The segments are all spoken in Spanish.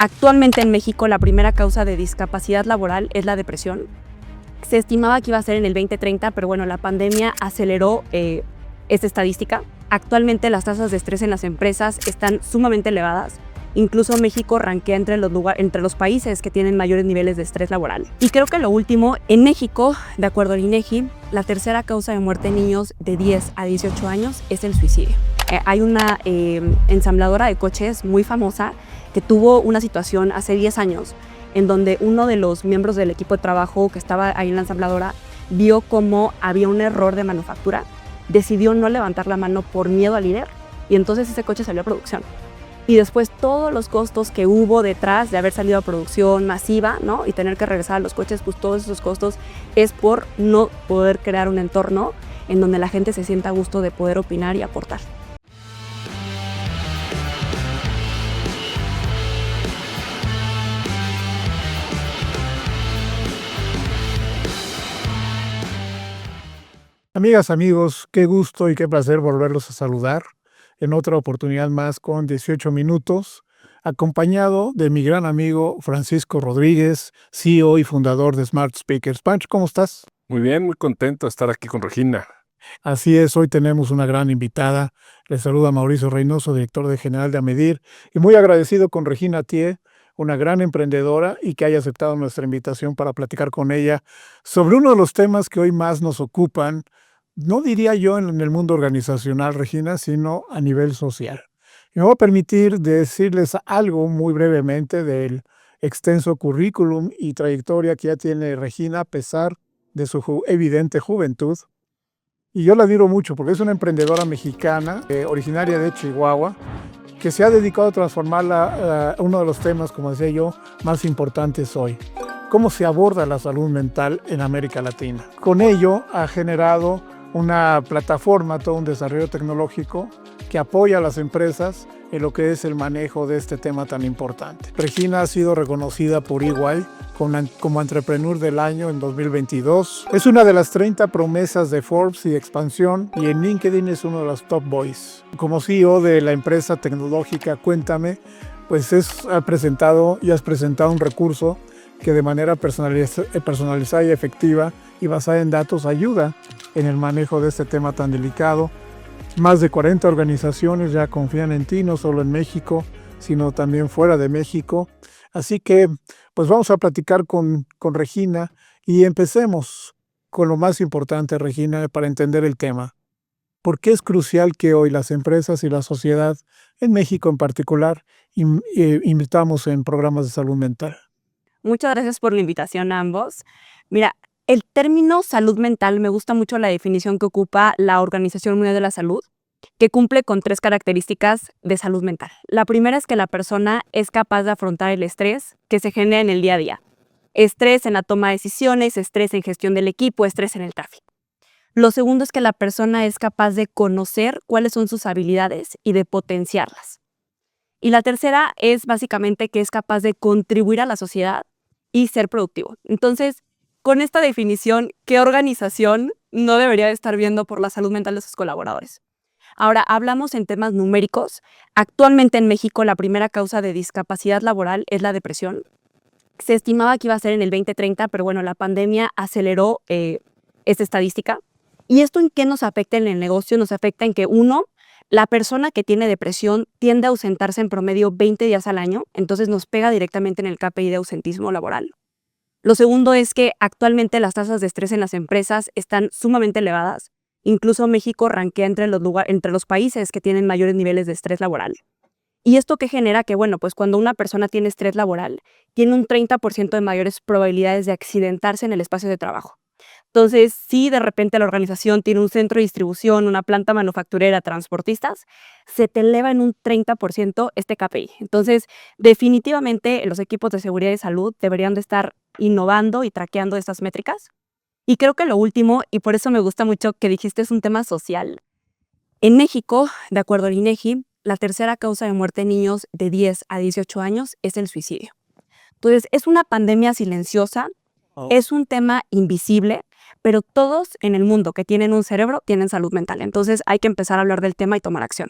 Actualmente en México la primera causa de discapacidad laboral es la depresión. Se estimaba que iba a ser en el 2030, pero bueno, la pandemia aceleró esta estadística. Actualmente las tasas de estrés en las empresas están sumamente elevadas. Incluso México rankea entre los países que tienen mayores niveles de estrés laboral. Y creo que lo último, en México, de acuerdo al INEGI, la tercera causa de muerte en niños de 10 a 18 años es el suicidio. Hay una ensambladora de coches muy famosa que tuvo una situación hace 10 años en donde uno de los miembros del equipo de trabajo que estaba ahí en la ensambladora vio cómo había un error de manufactura, decidió no levantar la mano por miedo al líder y entonces ese coche salió a producción. Y después todos los costos que hubo detrás de haber salido a producción masiva, ¿no? Y tener que regresar a los coches, pues todos esos costos es por no poder crear un entorno en donde la gente se sienta a gusto de poder opinar y aportar. Amigas, amigos, qué gusto y qué placer volverlos a saludar en otra oportunidad más con 18 minutos, acompañado de mi gran amigo Francisco Rodríguez, CEO y fundador de Smart Speakers. Pancho, ¿cómo estás? Muy bien, muy contento de estar aquí con Regina. Así es, hoy tenemos una gran invitada. Le saluda Mauricio Reynoso, director general de Amedir, y muy agradecido con Regina Tie, una gran emprendedora y que haya aceptado nuestra invitación para platicar con ella sobre uno de los temas que hoy más nos ocupan, no diría yo en el mundo organizacional, Regina, sino a nivel social. Y me voy a permitir decirles algo muy brevemente del extenso currículum y trayectoria que ya tiene Regina a pesar de su evidente juventud. Y yo la admiro mucho porque es una emprendedora mexicana, originaria de Chihuahua, que se ha dedicado a transformar uno de los temas, como decía yo, más importantes hoy. Cómo se aborda la salud mental en América Latina. Con ello ha generado una plataforma, todo un desarrollo tecnológico que apoya a las empresas en lo que es el manejo de este tema tan importante. Regina ha sido reconocida por EY como Entrepreneur del Año en 2022. Es una de las 30 promesas de Forbes y de expansión y en LinkedIn es uno de los top boys. Como CEO de la empresa tecnológica Cuéntame, pues has presentado un recurso que de manera personalizada y efectiva y basada en datos ayuda en el manejo de este tema tan delicado. Más de 40 organizaciones ya confían en ti, no solo en México, sino también fuera de México. Así que, pues vamos a platicar con Regina y empecemos con lo más importante, Regina, para entender el tema. ¿Por qué es crucial que hoy las empresas y la sociedad, en México en particular, invitamos en programas de salud mental? Muchas gracias por la invitación a ambos. Mira, el término salud mental me gusta mucho la definición que ocupa la Organización Mundial de la Salud, que cumple con 3 características de salud mental. La primera es que la persona es capaz de afrontar el estrés que se genera en el día a día. Estrés en la toma de decisiones, estrés en gestión del equipo, estrés en el tráfico. Lo segundo es que la persona es capaz de conocer cuáles son sus habilidades y de potenciarlas. Y la tercera es básicamente que es capaz de contribuir a la sociedad y ser productivo. Entonces, con esta definición, ¿qué organización no debería de estar viendo por la salud mental de sus colaboradores? Ahora, hablamos en temas numéricos. Actualmente en México la primera causa de discapacidad laboral es la depresión. Se estimaba que iba a ser en el 2030, pero bueno, la pandemia aceleró esta estadística. ¿Y esto en qué nos afecta en el negocio? Nos afecta en que, uno, la persona que tiene depresión tiende a ausentarse en promedio 20 días al año, entonces nos pega directamente en el KPI de ausentismo laboral. Lo segundo es que actualmente las tasas de estrés en las empresas están sumamente elevadas. Incluso México rankea entre los países que tienen mayores niveles de estrés laboral. ¿Y esto qué genera? Que bueno, pues cuando una persona tiene estrés laboral, tiene un 30% de mayores probabilidades de accidentarse en el espacio de trabajo. Entonces, si de repente la organización tiene un centro de distribución, una planta manufacturera, transportistas, se te eleva en un 30% este KPI. Entonces, definitivamente los equipos de seguridad y salud deberían de estar innovando y traqueando estas métricas. Y creo que lo último, y por eso me gusta mucho que dijiste, es un tema social. En México, de acuerdo al INEGI, la tercera causa de muerte en niños de 10 a 18 años es el suicidio. Entonces, es una pandemia silenciosa, es un tema invisible, pero todos en el mundo que tienen un cerebro tienen salud mental. Entonces, hay que empezar a hablar del tema y tomar acción.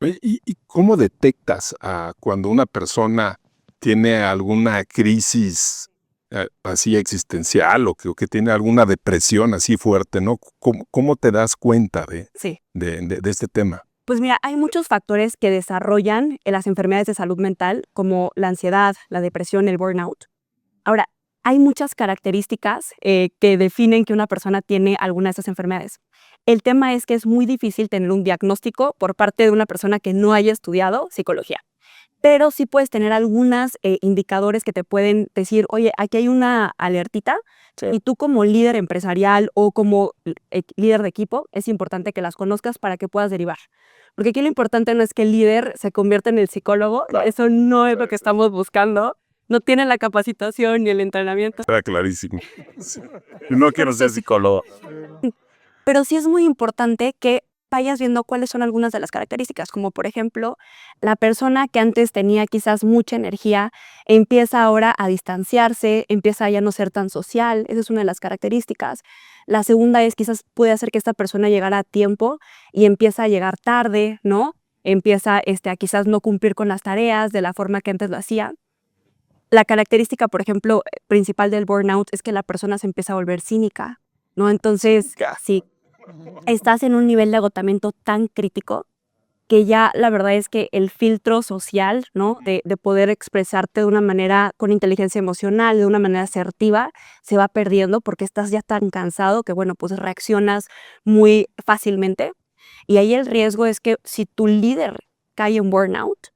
Oye, ¿y cómo detectas cuando una persona tiene alguna crisis así existencial o que tiene alguna depresión así fuerte, ¿no? ¿Cómo te das cuenta Sí. de este tema? Pues mira, hay muchos factores que desarrollan las enfermedades de salud mental, como la ansiedad, la depresión, el burnout. Ahora, hay muchas características que definen que una persona tiene alguna de estas enfermedades. El tema es que es muy difícil tener un diagnóstico por parte de una persona que no haya estudiado psicología. Pero sí puedes tener algunos indicadores que te pueden decir, oye, aquí hay una alertita, y tú como líder empresarial o como líder de equipo, es importante que las conozcas para que puedas derivar. Porque aquí lo importante no es que el líder se convierta en el psicólogo, eso no es lo que estamos buscando. No tienen la capacitación ni el entrenamiento. Está clarísimo. Sí. Yo no quiero ser psicólogo. Pero sí es muy importante que vayas viendo cuáles son algunas de las características, como por ejemplo, la persona que antes tenía quizás mucha energía, empieza ahora a distanciarse, empieza a ya no ser tan social, esa es una de las características. La segunda es quizás puede hacer que esta persona llegara a tiempo y empieza a llegar tarde, ¿no? Empieza a quizás no cumplir con las tareas de la forma que antes lo hacía. La característica, por ejemplo, principal del burnout es que la persona se empieza a volver cínica, ¿no? Entonces, sí, estás en un nivel de agotamiento tan crítico que ya la verdad es que el filtro social, ¿no? De poder expresarte de una manera con inteligencia emocional, de una manera asertiva, se va perdiendo porque estás ya tan cansado que, bueno, pues reaccionas muy fácilmente. Y ahí el riesgo es que si tu líder cae en burnout,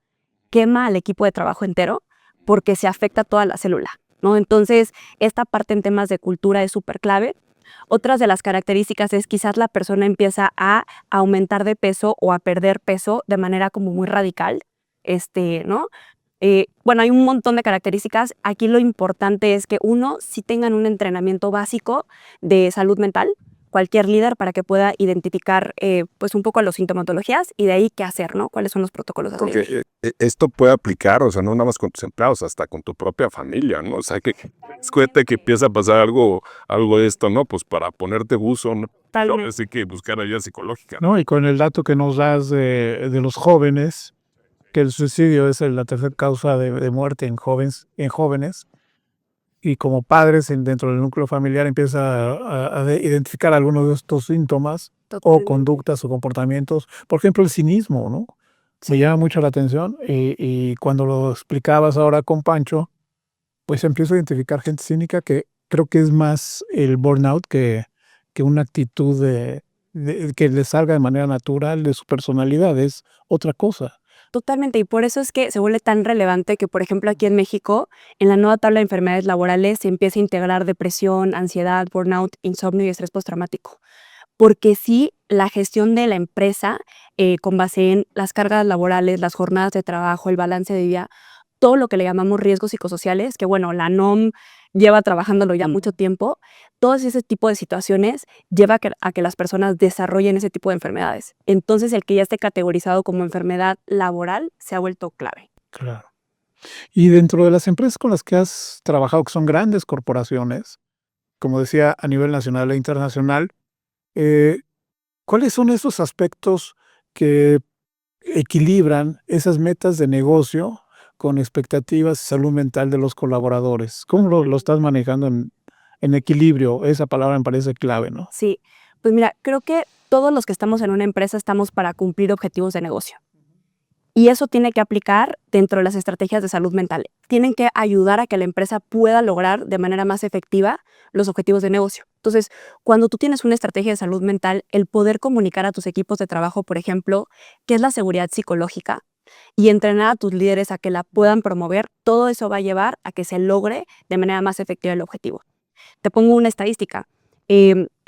quema al equipo de trabajo entero porque se afecta a toda la célula, ¿no? Entonces, esta parte en temas de cultura es súper clave. Otras de las características es quizás la persona empieza a aumentar de peso o a perder peso de manera como muy radical, ¿no? Bueno, hay un montón de características. Aquí lo importante es que uno, sí tengan un entrenamiento básico de salud mental, cualquier líder para que pueda identificar pues un poco las sintomatologías y de ahí qué hacer, ¿no? ¿Cuáles son los protocolos a seguir? Porque esto puede aplicar, o sea, no nada más con tus empleados, hasta con tu propia familia, ¿no? O sea, que es cuenta que empieza a pasar algo de esto, ¿no? Pues para ponerte buzo, ¿no? Totalmente. Así que buscar ayuda psicológica. ¿No? Y con el dato que nos das de los jóvenes, que el suicidio es la tercera causa de muerte en jóvenes, y como padres dentro del núcleo familiar empieza a identificar algunos de estos síntomas o Totalmente. conductas o comportamientos. Por ejemplo, el cinismo, ¿no? Me llama mucho la atención y cuando lo explicabas ahora con Pancho, pues empiezo a identificar gente cínica que creo que es más el burnout que una actitud que le salga de manera natural de su personalidad, es otra cosa. Totalmente, y por eso es que se vuelve tan relevante que, por ejemplo, aquí en México, en la nueva tabla de enfermedades laborales se empieza a integrar depresión, ansiedad, burnout, insomnio y estrés postraumático. Porque sí, la gestión de la empresa, con base en las cargas laborales, las jornadas de trabajo, el balance de vida, todo lo que le llamamos riesgos psicosociales, que bueno, la NOM lleva trabajándolo ya mucho tiempo, todo ese tipo de situaciones lleva a que las personas desarrollen ese tipo de enfermedades. Entonces, el que ya esté categorizado como enfermedad laboral se ha vuelto clave. Claro. Y dentro de las empresas con las que has trabajado, que son grandes corporaciones, como decía, a nivel nacional e internacional, eh, ¿cuáles son esos aspectos que equilibran esas metas de negocio con expectativas y salud mental de los colaboradores? ¿Cómo lo estás manejando en equilibrio? Esa palabra me parece clave, ¿no? Sí, pues mira, creo que todos los que estamos en una empresa estamos para cumplir objetivos de negocio. Y eso tiene que aplicar dentro de las estrategias de salud mental. Tienen que ayudar a que la empresa pueda lograr de manera más efectiva los objetivos de negocio. Entonces, cuando tú tienes una estrategia de salud mental, el poder comunicar a tus equipos de trabajo, por ejemplo, qué es la seguridad psicológica y entrenar a tus líderes a que la puedan promover, todo eso va a llevar a que se logre de manera más efectiva el objetivo. Te pongo una estadística.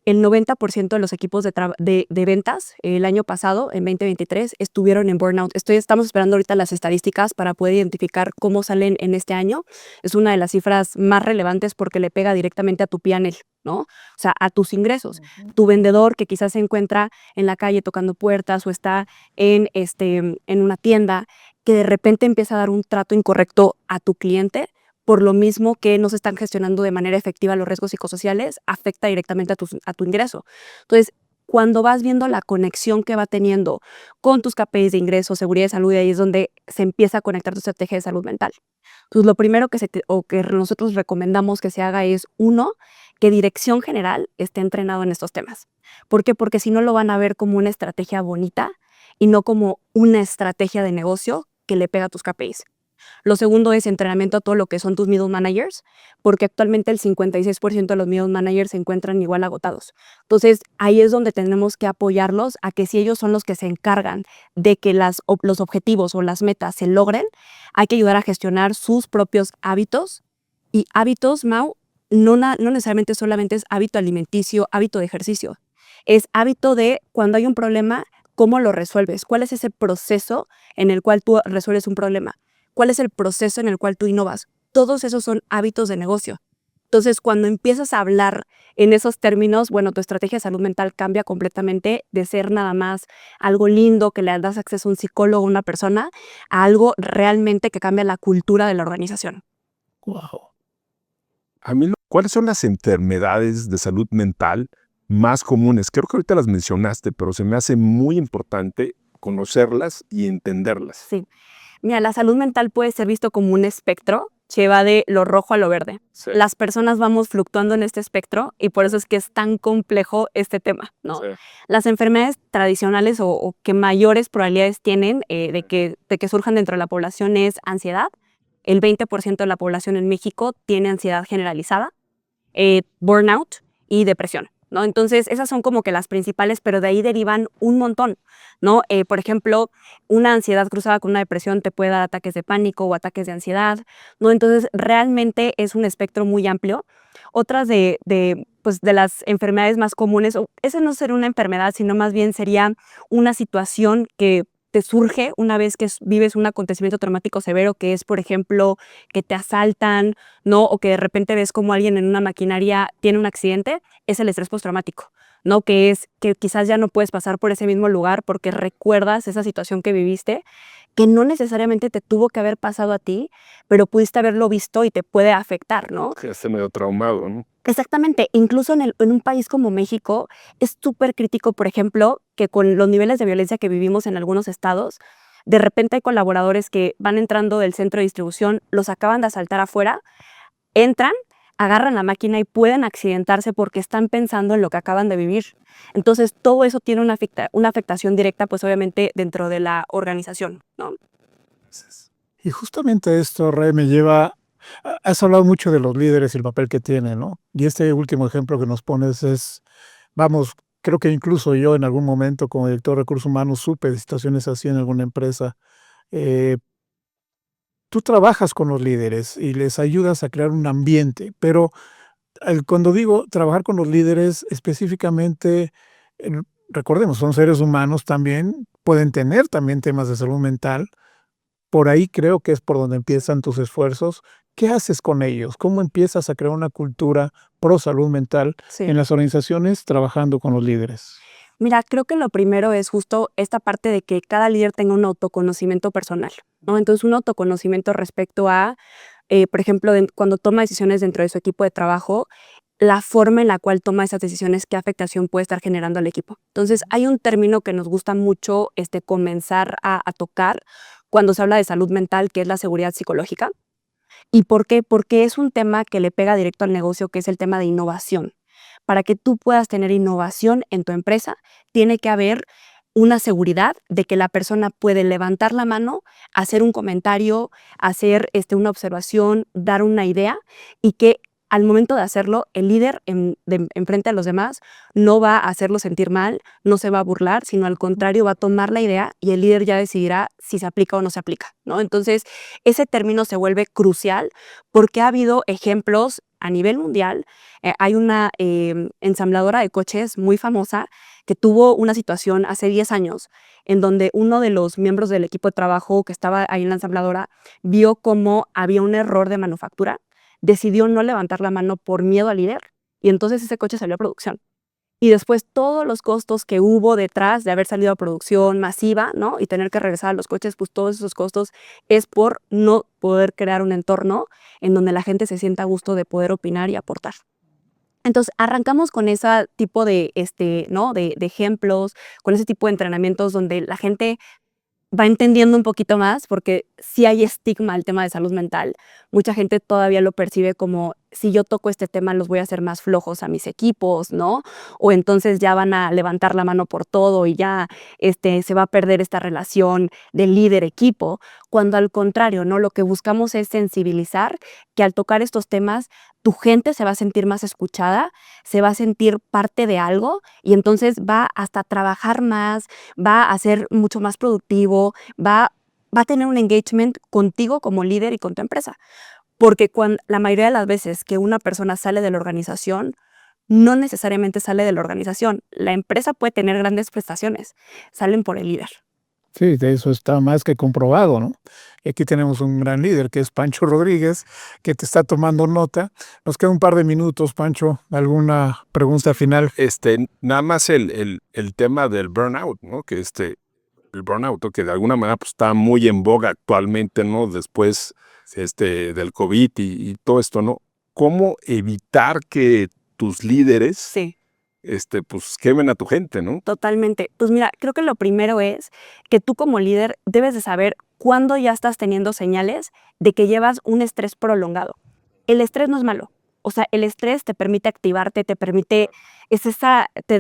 El 90% de los equipos de ventas el año pasado, en 2023, estuvieron en burnout. Estamos esperando ahorita las estadísticas para poder identificar cómo salen en este año. Es una de las cifras más relevantes porque le pega directamente a tu P&L, ¿no? O sea, a tus ingresos. Tu vendedor que quizás se encuentra en la calle tocando puertas o está en una tienda, que de repente empieza a dar un trato incorrecto a tu cliente, por lo mismo que no se están gestionando de manera efectiva los riesgos psicosociales, afecta directamente a tu ingreso. Entonces, cuando vas viendo la conexión que va teniendo con tus KPIs de ingreso, seguridad y salud, y ahí es donde se empieza a conectar tu estrategia de salud mental. Entonces, lo primero que nosotros recomendamos que se haga es, uno, que dirección general esté entrenado en estos temas. ¿Por qué? Porque si no lo van a ver como una estrategia bonita y no como una estrategia de negocio que le pega a tus KPIs. Lo segundo es entrenamiento a todo lo que son tus middle managers, porque actualmente el 56% de los middle managers se encuentran igual agotados. Entonces, ahí es donde tenemos que apoyarlos a que si ellos son los que se encargan de que los objetivos o las metas se logren, hay que ayudar a gestionar sus propios hábitos. Y hábitos, Mau, no necesariamente solamente es hábito alimenticio, hábito de ejercicio. Es hábito de cuando hay un problema, ¿cómo lo resuelves? ¿Cuál es ese proceso en el cual tú resuelves un problema? ¿Cuál es el proceso en el cual tú innovas? Todos esos son hábitos de negocio. Entonces, cuando empiezas a hablar en esos términos, bueno, tu estrategia de salud mental cambia completamente de ser nada más algo lindo que le das acceso a un psicólogo, a una persona, a algo realmente que cambia la cultura de la organización. Wow. ¿Cuáles son las enfermedades de salud mental más comunes? Creo que ahorita las mencionaste, pero se me hace muy importante conocerlas y entenderlas. Sí. Mira, la salud mental puede ser visto como un espectro que va de lo rojo a lo verde. Sí. Las personas vamos fluctuando en este espectro y por eso es que es tan complejo este tema, ¿no? Sí. Las enfermedades tradicionales o que mayores probabilidades tienen de que surjan dentro de la población es ansiedad. El 20% de la población en México tiene ansiedad generalizada, burnout y depresión, ¿no? Entonces, esas son como que las principales, pero de ahí derivan un montón, ¿no? Por ejemplo, una ansiedad cruzada con una depresión te puede dar ataques de pánico o ataques de ansiedad, ¿no? Entonces, realmente es un espectro muy amplio. Otras pues, de las enfermedades más comunes, esa no sería una enfermedad, sino más bien sería una situación que te surge una vez que vives un acontecimiento traumático severo, que es, por ejemplo, que te asaltan, ¿no? O que de repente ves como alguien en una maquinaria tiene un accidente, es el estrés postraumático, ¿no? Que es que quizás ya no puedes pasar por ese mismo lugar porque recuerdas esa situación que viviste, que no necesariamente te tuvo que haber pasado a ti, pero pudiste haberlo visto y te puede afectar, ¿no? Que esté medio traumado, ¿no? Exactamente, incluso en un país como México es súper crítico, por ejemplo, que con los niveles de violencia que vivimos en algunos estados, de repente hay colaboradores que van entrando del centro de distribución, los acaban de asaltar afuera, entran, agarran la máquina y pueden accidentarse porque están pensando en lo que acaban de vivir. Entonces, todo eso tiene una afectación directa, pues obviamente, dentro de la organización, ¿no? Y justamente esto, Rey, me lleva. Has hablado mucho de los líderes y el papel que tienen, ¿no? Y este último ejemplo que nos pones es, vamos, creo que incluso yo en algún momento como director de recursos humanos supe de situaciones así en alguna empresa. Eh, Tú trabajas con los líderes y les ayudas a crear un ambiente, pero cuando digo trabajar con los líderes específicamente, recordemos, son seres humanos también, pueden tener también temas de salud mental. Por ahí creo que es por donde empiezan tus esfuerzos. ¿Qué haces con ellos? ¿Cómo empiezas a crear una cultura pro salud mental Sí. en las organizaciones trabajando con los líderes? Mira, creo que lo primero es justo esta parte de que cada líder tenga un autoconocimiento personal, ¿no? Entonces, un autoconocimiento respecto a, por ejemplo, cuando toma decisiones dentro de su equipo de trabajo, la forma en la cual toma esas decisiones, qué afectación puede estar generando al equipo. Entonces, hay un término que nos gusta mucho comenzar a tocar cuando se habla de salud mental, que es la seguridad psicológica. ¿Y por qué? Porque es un tema que le pega directo al negocio, que es el tema de innovación. Para que tú puedas tener innovación en tu empresa, tiene que haber una seguridad de que la persona puede levantar la mano, hacer un comentario, hacer una observación, dar una idea y que al momento de hacerlo, el líder enfrente a los demás no va a hacerlo sentir mal, no se va a burlar, sino al contrario va a tomar la idea y el líder ya decidirá si se aplica o no se aplica, ¿no? Entonces, ese término se vuelve crucial porque ha habido ejemplos a nivel mundial. Hay una ensambladora de coches muy famosa que tuvo una situación hace 10 años en donde uno de los miembros del equipo de trabajo que estaba ahí en la ensambladora vio cómo había un error de manufactura, decidió no levantar la mano por miedo al líder y entonces ese coche salió a producción. Y después todos los costos que hubo detrás de haber salido a producción masiva, ¿no? Y tener que regresar a los coches, pues todos esos costos es por no poder crear un entorno en donde la gente se sienta a gusto de poder opinar y aportar. Entonces, arrancamos con ese tipo de, ¿no? de ejemplos, con ese tipo de entrenamientos donde la gente va entendiendo un poquito más, porque sí hay estigma al tema de salud mental. Mucha gente todavía lo percibe como, si yo toco este tema, los voy a hacer más flojos a mis equipos, ¿no? O entonces ya van a levantar la mano por todo y ya se va a perder esta relación de líder-equipo, cuando al contrario, ¿no? Lo que buscamos es sensibilizar que al tocar estos temas, tu gente se va a sentir más escuchada, se va a sentir parte de algo y entonces va hasta a trabajar más, va a ser mucho más productivo, va a tener un engagement contigo como líder y con tu empresa. Porque la mayoría de las veces que una persona sale de la organización, no necesariamente sale de la organización. La empresa puede tener grandes prestaciones, salen por el líder. Sí, de eso está más que comprobado, ¿no? Y aquí tenemos un gran líder que es Pancho Rodríguez, que te está tomando nota. Nos queda un par de minutos, Pancho. ¿Alguna pregunta final? Nada más el tema del burnout, ¿no? Que el burnout, ¿no? Que de alguna manera pues, está muy en boga actualmente, ¿no? Después del COVID y todo esto, ¿no? ¿Cómo evitar que tus líderes, Sí, pues quemen a tu gente, ¿no? totalmente. Pues mira, creo que lo primero es que tú como líder debes de saber cuándo ya estás teniendo señales de que llevas un estrés prolongado. El estrés no es malo. O sea, el estrés te permite activarte, te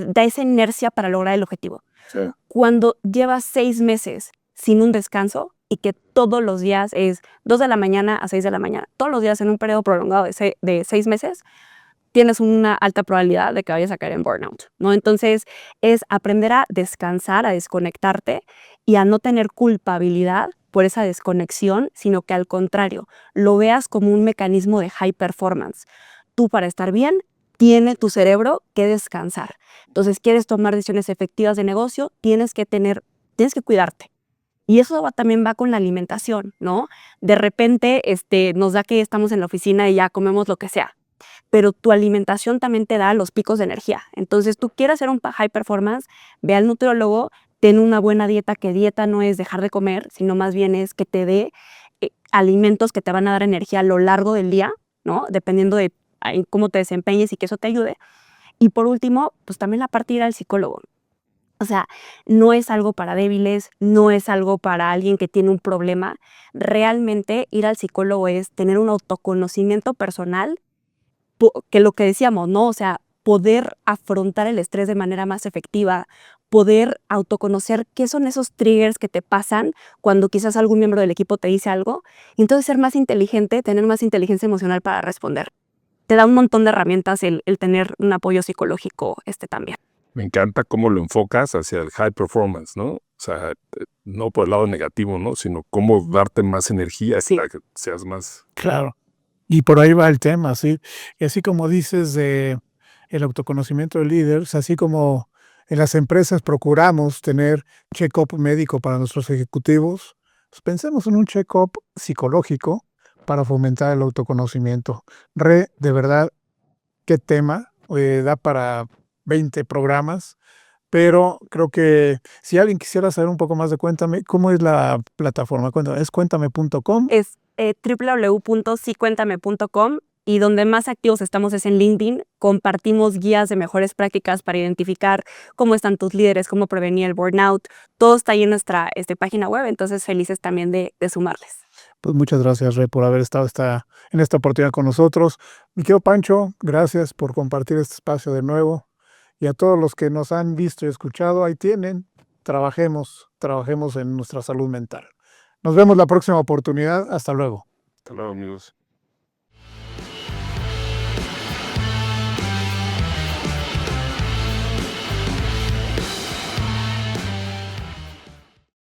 da esa inercia para lograr el objetivo. Sí. Cuando llevas 6 meses sin un descanso y que todos los días es 2 de la mañana a 6 de la mañana, todos los días en un periodo prolongado de 6 meses, tienes una alta probabilidad de que vayas a caer en burnout, ¿no? Entonces, es aprender a descansar, a desconectarte y a no tener culpabilidad por esa desconexión, sino que al contrario, lo veas como un mecanismo de high performance. Tú, para estar bien, tiene tu cerebro que descansar. Entonces, quieres tomar decisiones efectivas de negocio, tienes que cuidarte. Y eso también va con la alimentación, ¿no? De repente, nos da que estamos en la oficina y ya comemos lo que sea, pero tu alimentación también te da los picos de energía. Entonces, tú quieres hacer un high performance, ve al nutriólogo, ten una buena dieta, que dieta no es dejar de comer, sino más bien es que te dé alimentos que te van a dar energía a lo largo del día, ¿no? Dependiendo de cómo te desempeñes y que eso te ayude. Y por último, pues también la parte de ir al psicólogo. O sea, no es algo para débiles, no es algo para alguien que tiene un problema. Realmente ir al psicólogo es tener un autoconocimiento personal, que lo que decíamos, ¿no? O sea, poder afrontar el estrés de manera más efectiva, poder autoconocer qué son esos triggers que te pasan cuando quizás algún miembro del equipo te dice algo, y entonces ser más inteligente, tener más inteligencia emocional para responder. Te da un montón de herramientas el tener un apoyo psicológico también. Me encanta cómo lo enfocas hacia el high performance, ¿no? O sea, no por el lado negativo, ¿no? Sino cómo darte más energía Sí. para que seas más... Claro. Y por ahí va el tema, ¿sí? Y así como dices de el autoconocimiento del líder, así como en las empresas procuramos tener check-up médico para nuestros ejecutivos, pues pensemos en un check-up psicológico para fomentar el autoconocimiento. De verdad, qué tema, da para 20 programas, pero creo que si alguien quisiera saber un poco más de Cuéntame, ¿cómo es la plataforma? Cuéntame, ¿es cuéntame.com? Es www.sicuéntame.com, y donde más activos estamos es en LinkedIn. Compartimos guías de mejores prácticas para identificar cómo están tus líderes, cómo prevenir el burnout. Todo está ahí en nuestra página web, entonces felices también de sumarles. Pues muchas gracias, Re, por haber estado en esta oportunidad con nosotros. Mi querido Pancho, gracias por compartir este espacio de nuevo. Y a todos los que nos han visto y escuchado, ahí tienen. Trabajemos en nuestra salud mental. Nos vemos la próxima oportunidad. Hasta luego. Hasta luego, amigos.